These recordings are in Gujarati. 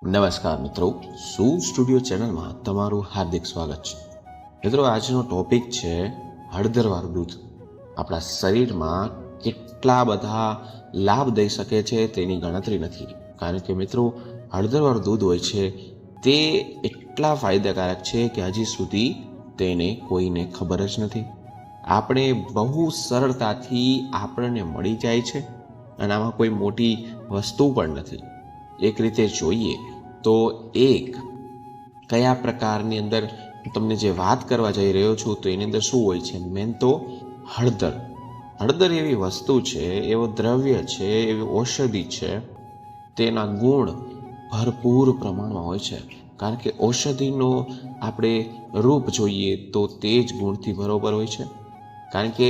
નમસ્કાર મિત્રો, શું સ્ટુડિયો ચેનલમાં તમારું હાર્દિક સ્વાગત છે. મિત્રો, આજનો ટોપિક છે હળદરવાળું દૂધ. આપણા શરીરમાં કેટલા બધા લાભ દઈ શકે છે તેની ગણતરી નથી. કારણ કે મિત્રો, હળદરવાળું દૂધ હોય છે તે એટલા ફાયદાકારક છે કે હજી સુધી તેને કોઈને ખબર જ નથી. આપણે બહુ સરળતાથી આપણને મળી જાય છે અને આમાં કોઈ મોટી વસ્તુ પણ નથી. એક રીતે જોઈએ તો કયા પ્રકારની અંદર તમને જે વાત કરવા જઈ રહ્યો છું તો એની અંદર શું હોય છે, મેન તો હળદર. હળદર એવી વસ્તુ છે, એવો દ્રવ્ય છે, એવી ઔષધિ છે, તેના ગુણ ભરપૂર પ્રમાણમાં હોય છે. કારણ કે ઔષધિનો આપણે રૂપ જોઈએ તો તે જ ગુણથી બરોબર હોય છે. કારણ કે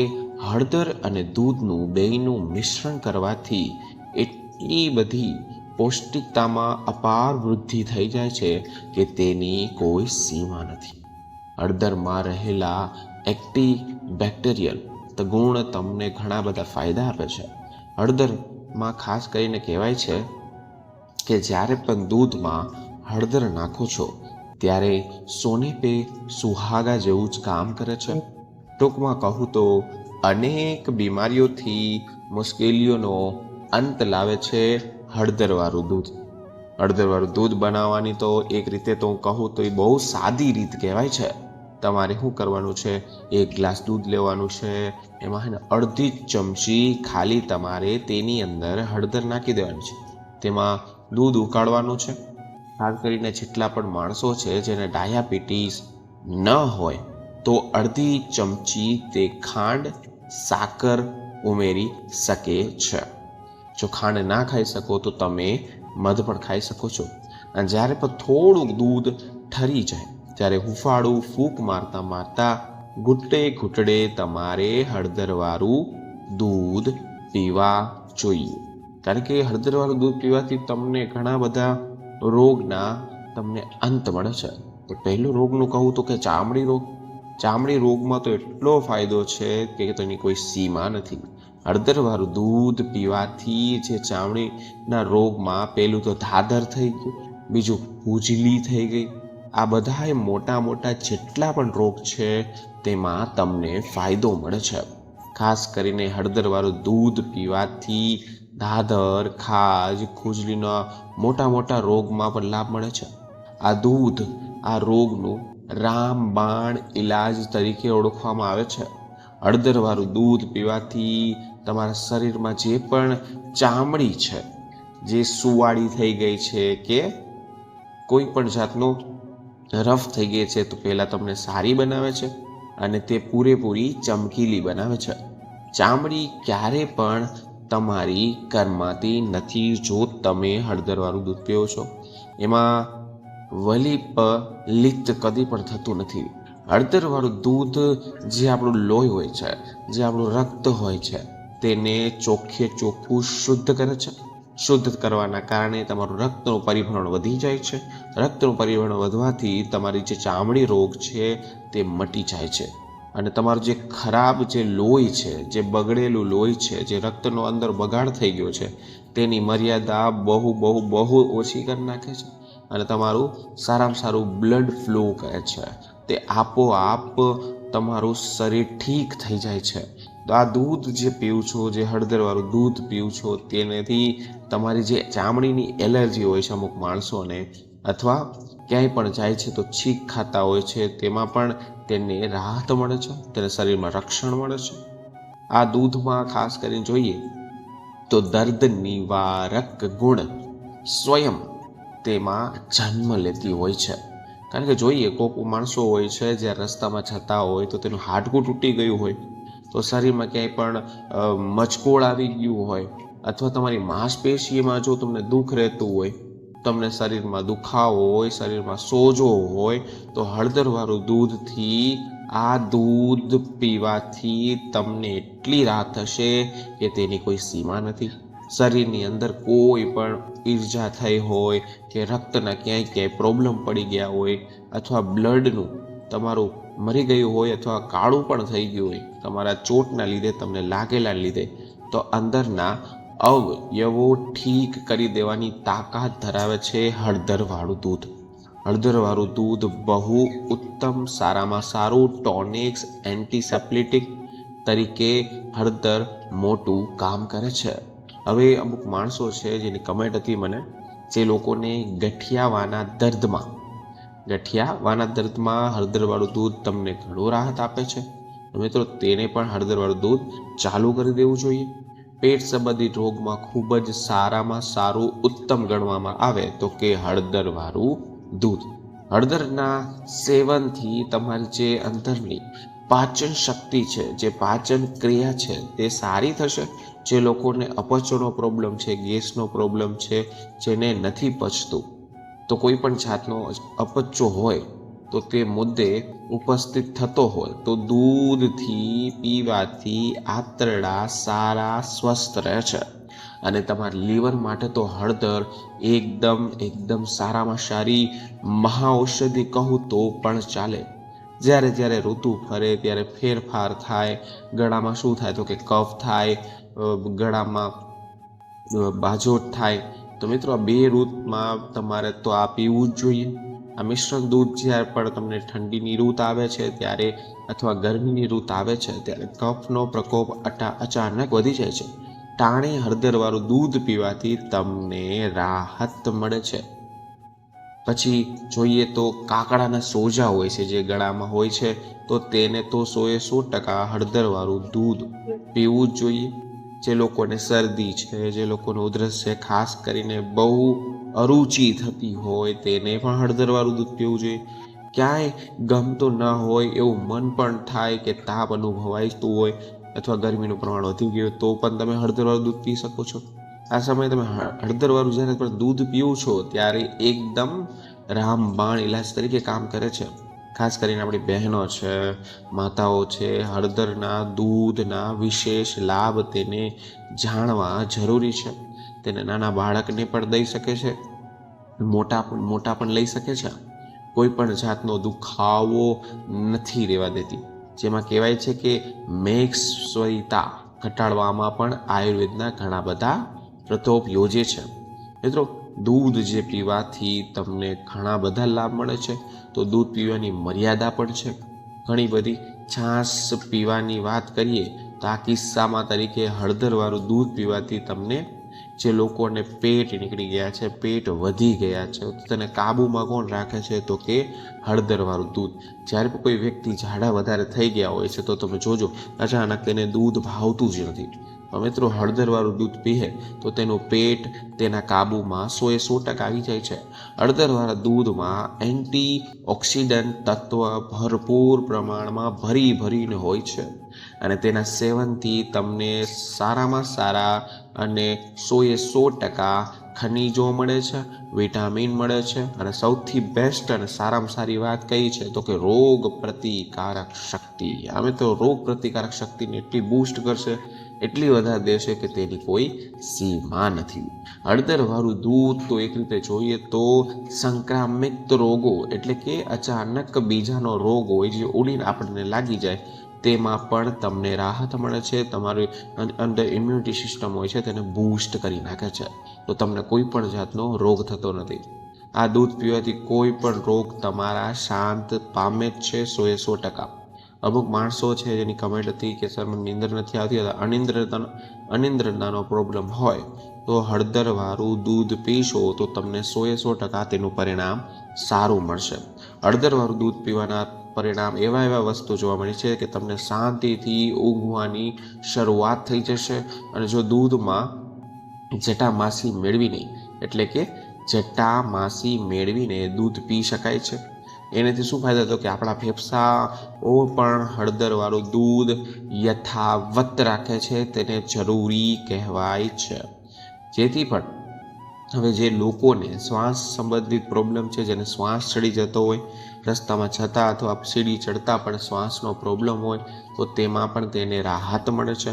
હળદર અને દૂધનું બેયનું મિશ્રણ કરવાથી એટલી બધી પૌષ્ટિકતામાં અપાર વૃદ્ધિ થઈ જાય છે કે તેની કોઈ સીમા નથી. હળદરમાં રહેલા એક્ટિવ બેક્ટેરિયલ ગુણ તમને ઘણા બધા ફાયદા આપે છે. હળદરમાં ખાસ કરીને કહેવાય છે કે જ્યારે પણ દૂધમાં હળદર નાખો છો ત્યારે સોને પે સુહાગા જેવું જ કામ કરે છે. ટૂંકમાં કહું તો અનેક બીમારીઓથી મુશ્કેલીઓનો અંત લાવે છે હળદરવાળું દૂધ. હળદરવાળું દૂધ બનાવવાની તો એક રીતે તો હું કહું તો એ બહુ સાદી રીત કહેવાય છે. તમારે શું કરવાનું છે, 1 ગ્લાસ દૂધ લેવાનું છે, એમાં અડધી ચમચી ખાલી તમારે તેની અંદર હળદર નાખી દેવાની છે. તેમાં દૂધ ઉકાળવાનું છે. ખાસ કરીને જેટલા પણ માણસો છે જેને ડાયાબિટીસ ન હોય તો અડધી ચમચી તે ખાંડ, સાકર ઉમેરી શકે છે. જો ખાંડ ના ખાઈ શકો તો તમે મધ પણ ખાઈ શકો છો. અને જ્યારે પણ થોડુંક દૂધ ઠરી જાય ત્યારે હુંફાળું ફૂંક મારતા મારતા ઘૂંટડે તમારે હળદરવાળું દૂધ પીવા જોઈએ. કારણ કે હળદરવાળું દૂધ પીવાથી તમને ઘણા બધા રોગના તમને અંત મળે છે. તો પહેલો રોગનું કહું તો કે ચામડી રોગ. ચામડી રોગમાં તો એટલો ફાયદો છે કે તેની કોઈ સીમા નથી. હળદરવાળું દૂધ પીવાથી જે ચામડીના રોગમાં પહેલું તો ધાધર થઈ ગયું, બીજું ખુજલી થઈ ગઈ, આ બધાય મોટા મોટા જેટલા પણ રોગ છે તેમાં તમને ફાયદો મળે છે. ખાસ કરીને હળદરવાળું દૂધ પીવાથી ધાધર, ખાજ, ખુજલીના મોટા મોટા રોગમાં પણ લાભ મળે છે. આ દૂધ આ રોગનું રામબાણ ઇલાજ તરીકે ઓળખવામાં આવે છે. હળદરવાળું દૂધ પીવાથી તમારા શરીરમાં જે પણ ચામડી છે જે સુવાળી થઈ ગઈ છે કે કોઈ પણ જાતનું રફ થઈ ગઈ છે તો પહેલાં તમને સારી બનાવે છે અને તે પૂરેપૂરી ચમકીલી બનાવે છે. ચામડી ક્યારે પણ તમારી કરમાતી નથી જો તમે હળદરવાળું દૂધ પીઓ છો. એમાં વલિપ લિપ્ત કદી પણ થતું નથી. હળદરવાળું દૂધ જે આપણું લોહી હોય છે, જે આપણું રક્ત હોય છે, તેને ચોખ્ખું શુદ્ધ કરે છે. શુદ્ધ કરવાના કારણે તમારું રક્તનું પરિભ્રમણ વધી જાય છે. રક્તનું પરિભ્રમણ વધવાથી તમારી જે ચામડી રોગ છે તે મટી જાય છે. અને તમારું જે ખરાબ જે લોહી છે, જે બગડેલું લોહી છે, જે રક્તનો અંદર બગાડ થઈ ગયો છે તેની મર્યાદા બહુ ઓછી કરી નાખે છે. અને તમારું સારામાં સારું બ્લડ ફ્લો કહે છે તે આપોઆપ તમારું શરીર ઠીક થઈ જાય છે. તો આ દૂધ જે પીવું છો, જે હળદરવાળું દૂધ પીવું છો, તેનાથી તમારી જે ચામડીની એલર્જી હોય છે અમુક માણસોને, અથવા ક્યાંય પણ જાય છે તો છીંક ખાતા હોય છે, તેમાં પણ તેને રાહત મળે છે, તેને શરીરમાં રક્ષણ મળે છે. આ દૂધમાં ખાસ કરીને જોઈએ તો દર્દ નિવારક ગુણ સ્વયં તેમાં જન્મ લેતી હોય છે. કારણ કે જોઈએ કોઈક માણસો હોય છે જ્યારે રસ્તામાં જતા હોય તો તેનું હાડકું તૂટી ગયું હોય, તો શરીરમાં ક્યાંય પણ મચકોળ આવી ગયું હોય, અથવા તમારી માંસપેશીમાં જો તમને દુઃખ રહેતું હોય, તમને શરીરમાં દુખાવો હોય, શરીરમાં સોજો હોય, તો હળદરવાળું દૂધથી આ દૂધ પીવાથી તમને એટલી રાહત થશે કે તેની કોઈ સીમા નથી. શરીરની અંદર કોઈ પણ ઈર્જા થઈ હોય કે રક્તના ક્યાંય પ્રોબ્લેમ પડી ગયા હોય, અથવા બ્લડનું તમારું મરી ગયું હોય, અથવા કાળું પણ થઈ ગયું હોય તમારા ચોટના લીધે, તમને લાગેલા લીધે, તો અંદરના અવયવો ઠીક કરી દેવાની તાકાત ધરાવે છે હળદરવાળું દૂધ. હળદરવાળું દૂધ બહુ ઉત્તમ, સારામાં સારું ટોનિક્સ, એન્ટીસેપ્ટિક તરીકે હળદર મોટું કામ કરે છે. હવે અમુક માણસો છે જેની કમેન્ટ હતી મને, જે લોકોને ગઠિયાવાના દર્દમાં હળદરવાળું દૂધ તમને ઘણું રાહત આપે છે. મિત્રો તેને પણ હળદરવાળું દૂધ ચાલુ કરી દેવું જોઈએ. પેટ સંબંધિત રોગમાં ખૂબ જ સારામાં સારું ઉત્તમ ગણવામાં આવે તો કે હળદરવાળું દૂધ. હળદરના સેવનથી તમારી જે અંદરની પાચન શક્તિ છે, જે પાચન ક્રિયા છે તે સારી થશે. જે લોકોને અપચોનો પ્રોબ્લેમ છે, ગેસનો પ્રોબ્લેમ છે, જેને નથી પચતું, તો કોઈ પણ જાતનો અપચો હોય તો તે મુદ્દે ઉપસ્થિત થતો હોય તો દૂધથી પીવાથી આંતરડા સારા સ્વસ્થ રહે છે. અને તમારા લીવર માટે તો હળદર એકદમ સારામાં સારી મહાઔષધિ કહું તો પણ ચાલે. જ્યારે ઋતુ ફરે ત્યારે ફેરફાર થાય. ગળામાં શું થાય તો કે કફ થાય, ગળામાં બાજોટ થાય. તો મિત્રો આ 2 ઋતુમાં તમારે તો આ પીવું જ જોઈએ. આ મિશ્રણ દૂધ જ્યારે પણ તમને ઠંડીની ઋતુ આવે છે ત્યારે અથવા ગરમીની ઋતુ આવે છે ત્યારે કફનો પ્રકોપ અચાનક વધી જાય છે. ટાણે હળદરવાળું દૂધ પીવાથી તમને રાહત મળે છે. પછી જોઈએ તો કાકડાના સોજા હોય છે, જે ગળામાં હોય છે, તો તેને તો 100% હળદરવાળું દૂધ પીવું જ જોઈએ. જે લોકોને શરદી છે, જે લોકોને ઉધરસ છે, ખાસ કરીને બહુ અરુચિ થતી હોય તેને પણ હળદરવાળું દૂધ પીવું જોઈએ. ક્યાંય ગમતું ન હોય એવું મન પણ થાય કે તાપ અનુભવાતું હોય અથવા ગરમીનું પ્રમાણ વધી ગયું તો પણ તમે હળદરવાળું દૂધ પી શકો છો. આ સમયે તમે હળદરવાળું જ્યારે પણ દૂધ પીવો છો ત્યારે એકદમ રામબાણ ઇલાજ તરીકે કામ કરે છે. ખાસ કરીને આપણી બહેનો છે, માતાઓ છે, હળદરના દૂધના વિશેષ લાભ તેને જાણવા જરૂરી છે. તેને નાના બાળકને પણ દઈ શકે છે, મોટા પણ લઈ શકે છે. કોઈ પણ જાતનો દુખાવો નથી રહેવા દેતી. જેમાં કહેવાય છે કે મેદસ્વીતા ઘટાડવામાં પણ આયુર્વેદના ઘણા બધા પ્રયોગ યોજે છે. મિત્રો દૂધ જે પીવાથી તમને ઘણા બધા લાભ મળે છે. તો દૂધ પીવાની મર્યાદા પણ છે ઘણી બધી. છાશ પીવાની વાત કરીએ તો આ કિસ્સામાં તરીકે હળદરવાળું દૂધ પીવાથી તમને જે લોકોને પેટ નીકળી ગયા છે, પેટ વધી ગયા છે, તો તેને કાબૂમાં કોણ રાખે છે તો કે હળદરવાળું દૂધ. જ્યારે કોઈ વ્યક્તિ ઝાડા વધારે થઈ ગયા હોય છે તો તમે જોજો અચાનક તેને દૂધ ભાવતું જ નથી. મિત્રો હળદરવાળું દૂધ પીએ તો તેનું પેટ તેના કાબૂમાં 100% આવી જાય છે. હળદરવાળા દૂધમાં એન્ટીઓક્સિડન્ટ તત્વ ભરપૂર પ્રમાણમાં ભરીને હોય છે અને તેના સેવનથી તમને સારામાં સારા અને 100% ખનિજો મળે છે, વિટામિન મળે છે અને સૌથી બેસ્ટ અને સારામાં સારી વાત કઈ છે તો કે રોગ પ્રતિકારક શક્તિ. અમે તો રોગ પ્રતિકારક શક્તિને એટલી બૂસ્ટ કરશે, એટલી વધારે દેશે કે તેની કોઈ સીમા નથી. હળદરવાળું દૂધ તો એક રીતે જોઈએ તો સંક્રામિત રોગો એટલે કે અચાનક બીજાનો રોગ હોય જે ઉડીને આપણને લાગી જાય તેમાં પણ તમને રાહત મળે છે. તમારી અંદર ઇમ્યુનિટી સિસ્ટમ હોય છે તેને બૂસ્ટ કરી નાખે છે, તો તમને કોઈ પણ જાતનો રોગ થતો નથી. આ દૂધ પીવાથી કોઈ પણ રોગ તમારા શાંત પામે જ છે 100%. અમુક માણસો છે જેની કમેન્ટ હતી કે સર મને નીંદર નથી આવતી અથવા અનિંદ્રતાનો પ્રોબ્લેમ હોય તો હળદરવાળું દૂધ પીશો તો તમને 100% તેનું પરિણામ સારું મળશે. હળદરવાળું દૂધ પીવાના પરિણામ એવા વસ્તુ જોવા મળી છે કે તમને શાંતિથી ઊંઘવાની શરૂઆત થઈ જશે. અને જો દૂધમાં જટામાસી મેળવીને દૂધ પી શકાય છે. એનાથી શું ફાયદો હતો કે આપણા ફેફસાઓ પણ હળદરવાળું દૂધ યથાવત રાખે છે, તેને જરૂરી કહેવાય છે. જેથી પણ હવે જે લોકોને શ્વાસ સંબંધિત પ્રોબ્લેમ છે, જેને શ્વાસ ચડી જતો હોય, રસ્તામાં જતા અથવા સીડી ચડતા પણ શ્વાસનો પ્રોબ્લેમ હોય તો તેમાં પણ તેને રાહત મળે છે.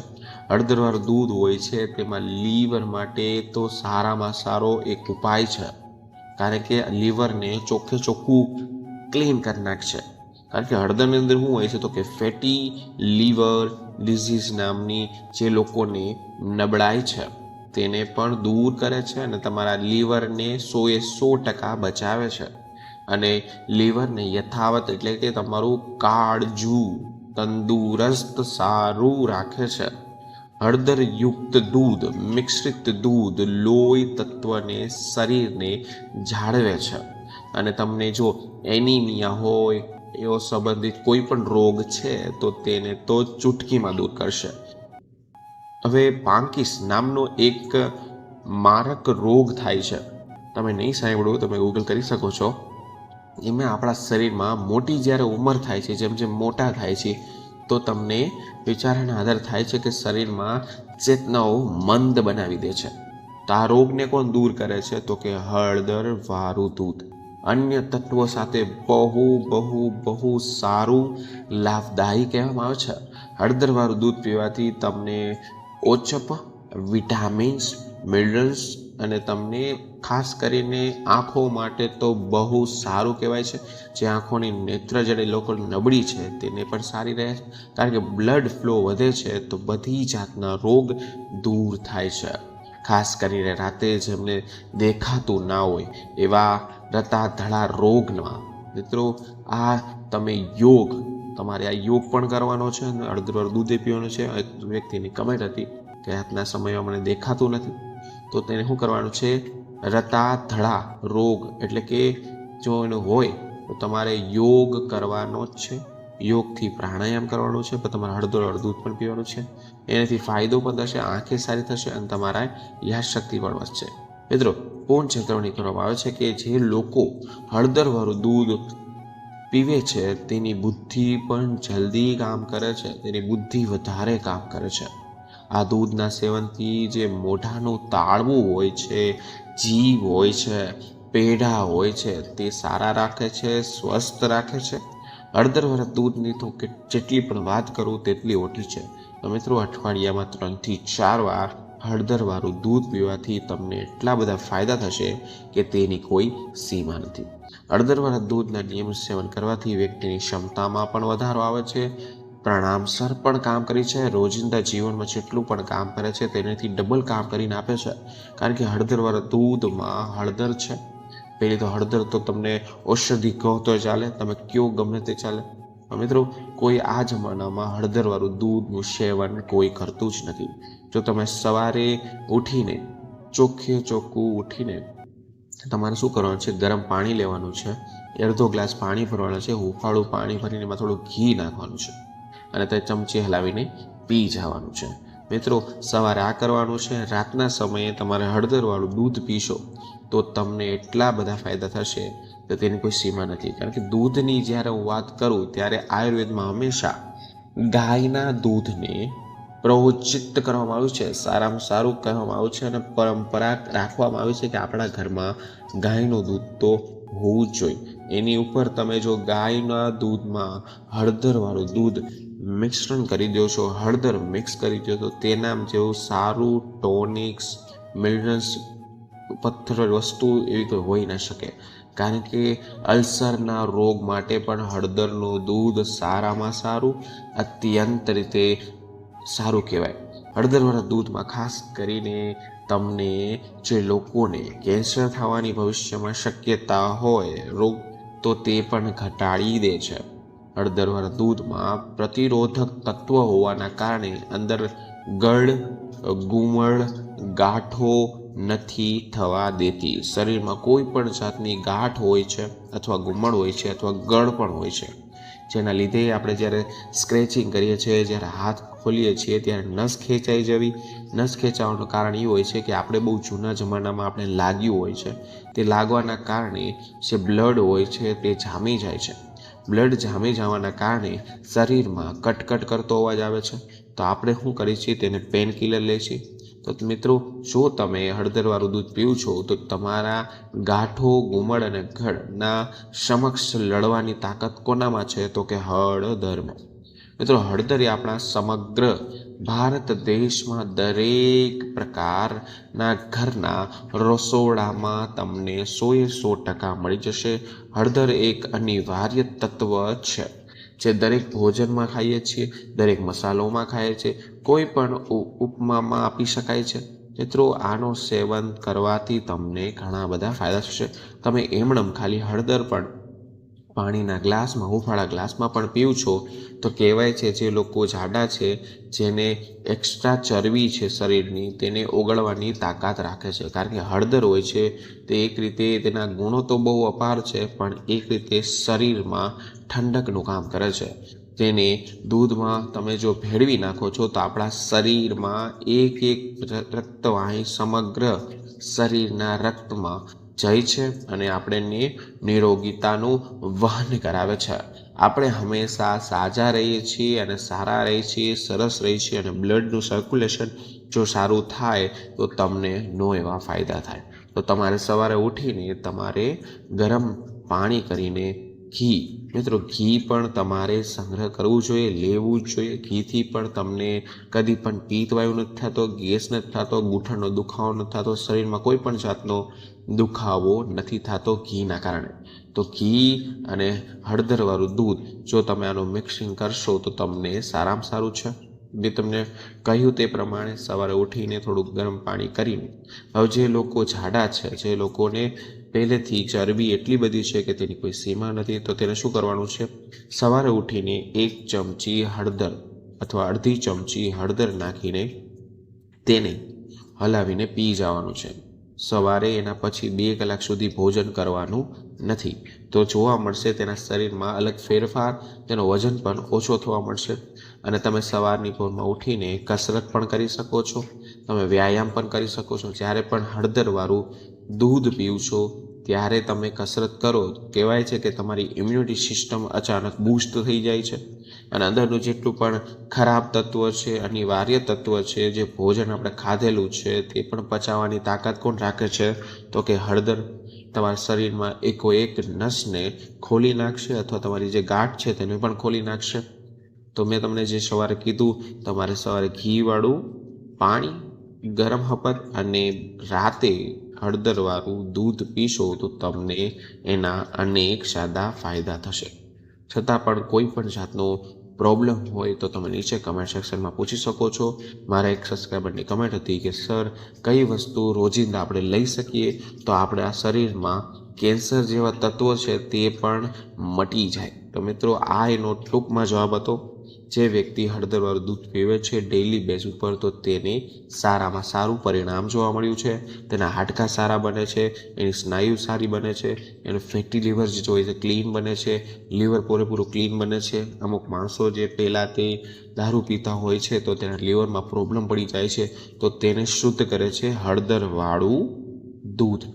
હળદરવાળું દૂધ હોય છે તેમાં લીવર માટે તો સારામાં સારો એક ઉપાય છે, કારણ કે લીવરને ચોખ્ખું ક્લીન કરી નાખશે. કારણ કે હળદરની અંદર શું હોય છે તો કે ફેટી લીવર ડિઝીઝ નામની જે લોકોને નબળાઈ છે તેને પણ દૂર કરે છે અને તમારા લીવરને 100% બચાવે છે અને લીવરને યથાવત એટલે કે તમારું કાળજું તંદુરસ્ત સારું રાખે છે. હળદરયુક્ત દૂધ, મિશ્રિત દૂધ લોહી તત્વને શરીરને જાળવે છે અને તમને જો એનિમિયા હોય એવો સંબંધિત કોઈ પણ રોગ છે તો તેને તો ચૂટકીમાં દૂર કરશે. હવે પાંકીસ નામનો એક મારક રોગ થાય છે. તમે નહીં સાંભળ્યું, તમે ગૂગલ કરી શકો છો. એમાં આપણા શરીરમાં મોટી જ્યારે ઉંમર થાય છે, જેમ જેમ મોટા થાય છે તો તમને વિચારણા આધાર થાય છે કે શરીરમાં ચેતનાઓ મંદ બનાવી દે છે. તો આ રોગને કોણ દૂર કરે છે? તો કે હળદર વાળું દૂધ અન્ય તત્વો સાથે બહુ બહુ બહુ સારું લાભદાયી કહેવામાં આવે છે. હળદર વાળું દૂધ પીવાથી તમને ઓછપ, વિટામિન્સ, મિનરલ્સ અને તમને ખાસ કરીને આંખો માટે તો બહુ સારું કહેવાય છે. જે આંખોની નેત્ર જે લોકો નબળી છે તેને પણ સારી રહે છે, કારણ કે બ્લડ ફ્લો વધે છે તો બધી જાતના રોગ દૂર થાય છે. ખાસ કરીને રાતે જેમને દેખાતું ના હોય એવા રતા ધડા રોગના મિત્રો આ તમે તમારે આ યોગ પણ કરવાનો છે અને હળદરવાળું દૂધ પીવાનું છે. એક વ્યક્તિની કમેન્ટ હતી કે રાતના સમયમાં મને દેખાતું નથી, તો તેને શું કરવાનું છે? રતા ધડા રોગ એટલે કે જો એનું હોય તો તમારે યોગ કરવાનો જ છે. યોગથી પ્રાણાયામ કરવાનું છે, પણ તમારે હળદરવાળું દૂધ પણ પીવાનું છે. એનાથી ફાયદો પણ થશે, આંખે સારી થશે અને તમારા યાદશક્તિ પણ વધશે. મિત્રો પૂર્ણ ચેતવણી કરવામાં આવે છે કે જે લોકો હળદરવાળું દૂધ પીવે છે તેની બુદ્ધિ પણ જલ્દી કામ કરે છે, તેની બુદ્ધિ વધારે કામ કરે છે. આ દૂધના સેવનથી જે મોઢાનું તાળવું હોય છે, જીભ હોય છે, પેઢા હોય છે તે સારા રાખે છે, સ્વસ્થ રાખે છે. હળદરવાળા દૂધની તો જેટલી પણ વાત કરું તેટલી ઓછી છે. તો મિત્રો અઠવાડિયામાં 3 થી 4 વાર હળદરવાળું દૂધ પીવાથી તમને એટલા બધા ફાયદા થશે કે તેની કોઈ સીમા નથી. હળદરવાળા દૂધના નિયમિત સેવન કરવાથી વ્યક્તિની ક્ષમતામાં પણ વધારો આવે છે, પ્રમાણસર પણ કામ કરે છે, રોજિંદા જીવનમાં જેટલું પણ કામ કરે છે તેનાથી ડબલ કામ કરીને આપે છે. કારણ કે હળદરવાળા દૂધમાં હળદર છે. પહેલી તો હળદર તો તમને ઔષધિ કહો તો ચાલે, તમે કયો ગમે તે ચાલે. મિત્રો કોઈ આ જમાનામાં હળદરવાળું દૂધનું સેવન કોઈ કરતું જ નથી. જો તમે સવારે ઉઠીને ચોખ્ખું ઉઠીને તમારે શું કરવાનું છે? ગરમ પાણી લેવાનું છે, અડધો ગ્લાસ પાણી ભરવાનું છે, હુંફાળું પાણી ભરીને એમાં થોડું ઘી નાખવાનું છે અને તે ચમચી હલાવીને પી જવાનું છે. મિત્રો સવારે આ કરવાનું છે. રાતના સમયે તમારે હળદરવાળું દૂધ પીશો તો તમને એટલા બધા ફાયદા થશે તો તેની કોઈ સીમા નથી. કારણ કે દૂધની જ્યારે હું વાત કરું ત્યારે આયુર્વેદમાં હંમેશા ગાયના દૂધને પ્રોજિત કરવામાં આવ્યું છે, સારામાં સારું કહેવામાં આવ્યું છે અને પરંપરા રાખવામાં આવી છે કે આપણા ઘરમાં ગાયનું દૂધ તો હોવું જ જોઈએ. એની ઉપર તમે જો ગાયના દૂધમાં હળદરવાળું દૂધ મિશ્રણ કરી દો છો, હળદર મિક્સ કરી દો તો તેના જેવું સારું ટોનિક્સ, મિનરલ્સ, પથ્થર વસ્તુ એવી કોઈ હોઈ ન શકે. કારણ કે અલ્સરના રોગ માટે પણ હળદરનું દૂધ સારામાં સારું, અત્યંત રીતે સારું કહેવાય. હળદરવાળા દૂધમાં ખાસ કરીને તમને જે લોકોને કેન્સર થવાની ભવિષ્યમાં શક્યતા હોય રોગ તો તે પણ ઘટાડી દે છે. હળદરવાળા દૂધમાં પ્રતિરોધક તત્વ હોવાના કારણે અંદર ગળ, ગુમળ, ગાંઠો નથી થવા દેતી. શરીરમાં કોઈ પણ જાતની ગાંઠ હોય છે અથવા ગુમળ હોય છે અથવા ગળ પણ હોય છે, જેના લીધે આપણે જ્યારે સ્ક્રેચિંગ કરીએ છીએ, જ્યારે હાથ ખોલીએ છીએ ત્યારે નસ ખેંચાઈ જવી. નસ ખેંચાવાનું કારણ એ હોય છે કે આપણે બહુ જૂના જમાનામાં આપણે લાગ્યું હોય છે, તે લાગવાના કારણે જે બ્લડ હોય છે તે જામી જાય છે. બ્લડ જામી જવાના કારણે શરીરમાં કટકટ કરતો અવાજ આવે છે. તો આપણે શું કરીએ છીએ? તેને પેન કિલર લે છીએ. તો મિત્રો જો તમે હળદરવાળું દૂધ પીવો છો તો તમારા ગાંઠો, ગુમળ અને ગળના સમક્ષ લડવાની તાકાત કોનામાં છે? તો કે હળદરમાં. મિત્રો હળદર એ આપણા સમગ્ર ભારત દેશમાં દરેક પ્રકારના ઘરના રસોડામાં તમને 100% મળી જશે. હળદર એક અનિવાર્ય તત્વ છે જે દરેક ભોજનમાં ખાઈએ છીએ, દરેક મસાલોમાં ખાઈએ છીએ, કોઈ પણ ઉપમામાં આપી શકાય છે, મિત્રો આનો સેવન કરવાથી તમને ઘણા બધા ફાયદા થશે. તમે એમણમ ખાલી હળદર પણ પાણીના ગ્લાસમાં, હુંફાળા ગ્લાસમાં પણ પીવું છો તો કહેવાય છે જે લોકો જાડા છે, જેને એક્સ્ટ્રા ચરબી છે શરીરની, તેને ઓગળવાની તાકાત રાખે છે. કારણ કે હળદર હોય છે તે એક રીતે તેના ગુણો તો બહુ અપાર છે, પણ એક રીતે શરીરમાં ઠંડકનું કામ કરે છે. તેને દૂધમાં તમે જો ભેળવી નાખો છો તો આપણા શરીરમાં એક રક્તવાહી સમગ્ર શરીરના રક્તમાં જાય છે અને આપણને નિરોગીતાનું વહન કરાવે છે. આપણે હંમેશા સાજા રહીએ છીએ અને સારા રહીએ છીએ, સરસ રહીએ છીએ અને બ્લડનું સર્ક્યુલેશન જો સારું થાય તો તમને એવા ફાયદા થાય. તો તમારે સવારે ઉઠીને તમારે ગરમ પાણી કરીને ઘી, મિત્રો ઘી પણ તમારે સંગ્રહ કરવું જોઈએ, લેવું જ જોઈએ. ઘીથી પણ તમને કદી પણ પિત્તવાયુ નથી થતો, ગેસ નથી થતો, ગૂંઠણનો દુખાવો નથી થતો, શરીરમાં કોઈ પણ જાતનો દુખાવો નથી થતો ઘીના કારણે. તો ઘી અને હળદરવાળું દૂધ જો તમે આનું મિક્સિંગ કરશો તો તમને સારામાં સારું છે. મેં તમને કહ્યું તે પ્રમાણે સવારે ઉઠીને થોડુંક ગરમ પાણી કરીને, હવે જે લોકો જાડા છે, જે લોકોને પહેલેથી ચરબી એટલી બધી છે કે તેની કોઈ સીમા નથી, તો તેને શું કરવાનું છે, સવારે ઉઠીને 1 ચમચી હળદર અથવા અડધી ચમચી હળદર નાખીને તેને હલાવીને પી જવાનું છે. સવારે એના પછી 2 કલાક સુધી ભોજન કરવાનું નથી. તો જોવા મળશે તેના શરીરમાં અલગ ફેરફાર, તેનો વજન પણ ઓછો થવા મળશે. અને તમે સવારની પોરમાં ઉઠીને કસરત પણ કરી શકો છો, તમે વ્યાયામ પણ કરી શકો છો. જ્યારે પણ હળદરવાળું દૂધ પીવશો ત્યારે તમે કસરત કરો, કહેવાય છે કે તમારી ઇમ્યુનિટી સિસ્ટમ અચાનક બૂસ્ટ થઈ જાય છે અને અંદરનું જેટલું પણ ખરાબ તત્વ છે, અનિવાર્ય તત્વ છે, જે ભોજન આપણે ખાધેલું છે તે પણ પચાવવાની તાકાત કોણ રાખે છે, તો કે હળદર. તમારા શરીરમાં એકોએક નસને ખોલી નાખશે અથવા તમારી જે ગાંઠ છે તેને પણ ખોલી નાખશે. તો મેં તમને જે સવારે કીધું, તમારે સવારે ઘીવાળું પાણી ગરમ હપત અને રાતે હળદરવાળું દૂધ પીશો તો તમને એના અનેક સાદા ફાયદા થશે. છતાં પણ કોઈ પણ જાતનો પ્રોબ્લેમ હોય તો તમે નીચે કમેન્ટ સેક્શનમાં પૂછી શકો છો. મારા એક સબસ્ક્રાઈબરની કમેન્ટ હતી કે સર કઈ વસ્તુ રોજિંદા આપણે લઈ શકીએ તો આપણા શરીરમાં કેન્સર જેવા તત્વો છે તે પણ મટી જાય. તો મિત્રો આ એનો ટૂંકમાં જવાબ હતો. જે વ્યક્તિ હળદરવાળું દૂધ પીવે છે ડેઇલી બેઝ ઉપર તો તેને સારામાં સારું પરિણામ જોવા મળ્યું છે. તેના હાડકાં સારા બને છે, એની સ્નાયુ સારી બને છે, એનું ફેટી લીવર જે હોય છે ક્લીન બને છે, લીવર પૂરેપૂરું ક્લીન બને છે. અમુક માણસો જે પહેલાં તે દારૂ પીતા હોય છે તો તેના લીવરમાં પ્રોબ્લેમ પડી જાય છે, તો તેને શુદ્ધ કરે છે હળદરવાળું દૂધ.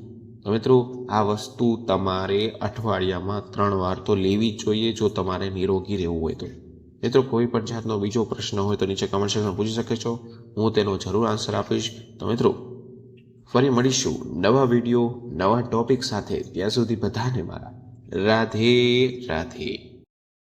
મિત્રો આ વસ્તુ તમારે અઠવાડિયામાં 3 વાર તો લેવી જ જોઈએ જો તમારે નિરોગી રહેવું હોય તો. મિત્રો કોઈ પણ જાતનો બીજો પ્રશ્ન હોય તો નીચે કમેન્ટ સેક્શનમાં પૂછી શકો છો, હું તેનો જરૂર આન્સર આપીશ. તો મિત્રો ફરી મળીશું નવા વિડીયો, નવા ટોપિક સાથે. ત્યાં સુધી બધાને મારા રાધે રાધે.